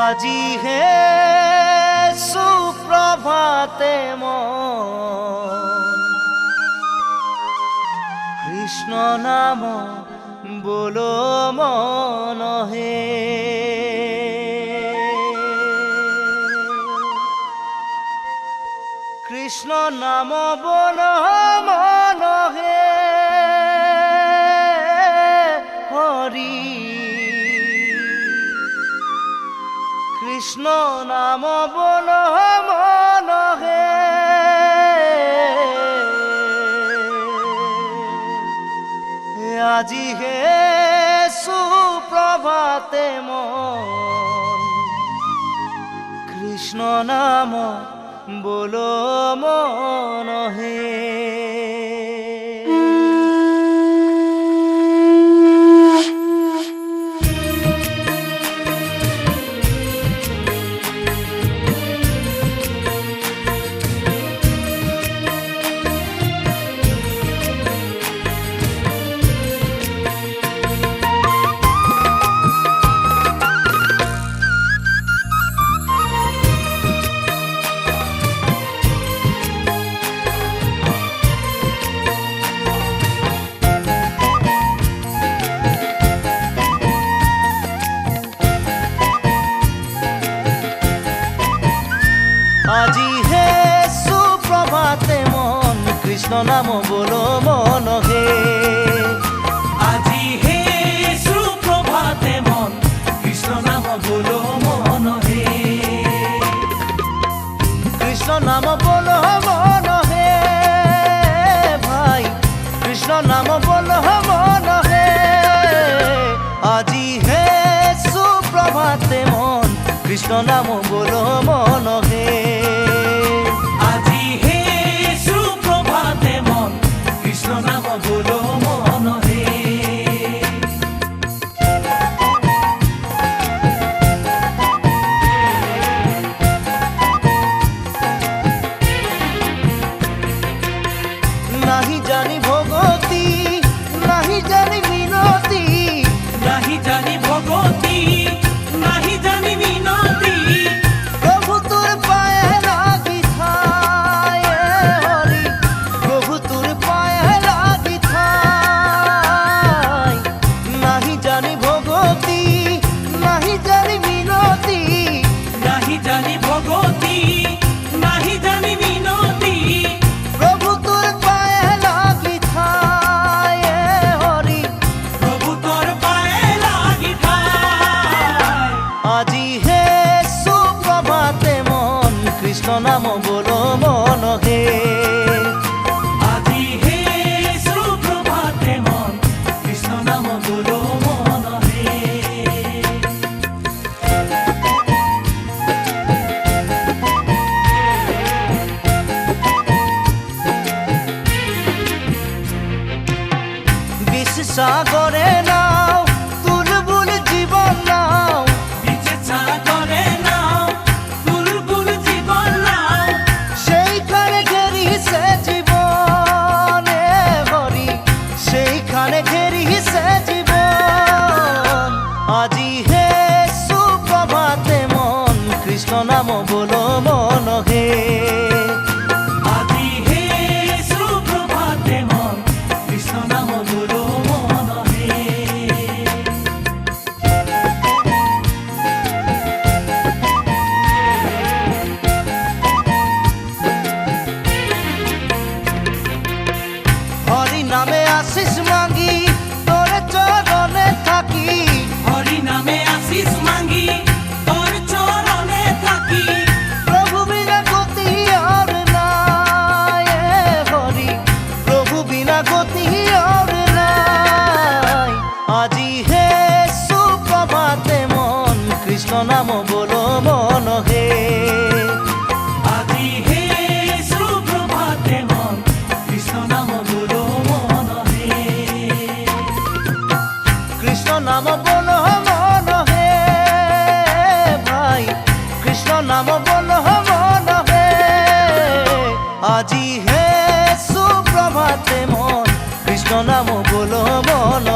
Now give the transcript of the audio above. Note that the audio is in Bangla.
আজি হে সুপ্রভাতে কৃষ্ণ নাম বলো মন হে। কৃষ্ণ নাম বলো মন হে হরি। কৃষ্ণ নাম বলো মন হে আজি হে সুপ্রভাতে কৃষ্ণ নাম বলো মন হে। আজি হে সুপ্রভাতে মন কৃষ্ণ নাম বলো মন হে। আজি হে সুপ্রভাতে মন কৃষ্ণ নাম বলো মন হে। কৃষ্ণ নাম বলো মন হে ভাই, কৃষ্ণ নাম বলো মন হে। আজি হে সুপ্রভাতে মন কৃষ্ণ নাম বলো মন হে। আজি হে সুপ্রভাতে মন কৃষ্ণ নাম বলো মন হে। নাহি জানি ভগতি নাহি জানি মিনতি, নাহি জানি ভগতি নাহি জানি মিনতি। প্রভু তোর পায়ে লাগি থায় হরি, প্রভু তোর পায়ে লাগি থায়। নাহি জানি ভগতি নাহি জানি মিনতি, নাহি জানি ভগতি নাহি জানি মিনতি। প্রভু তোর পায়ে লাগি থায় হরি। প্রভু তোর পায়ে লাগি থায়। আজি হে সুপ্রভাতে মন কৃষ্ণ নাম বলো মন হে। আজি হে সুপ্রভাতে মন কৃষ্ণ নাম বলো মন হে। সাগরে নাও তুলবুল জীবন নাও, বিচে সাগরে নাও বুলবুল জীবন নাও। সেইখানে ঘেরিছে জীবন হরি, সেইখানে ঘেরিছে জীবন। আজি হে সুপ্রভাতে মন কৃষ্ণ নাম বলো মন হে। আজি হে সুপ্রভাতে মন কৃষ্ণ নাম বলো মন হে। আজি হে সুপ্রভাতে মন কৃষ্ণ নাম বলো মন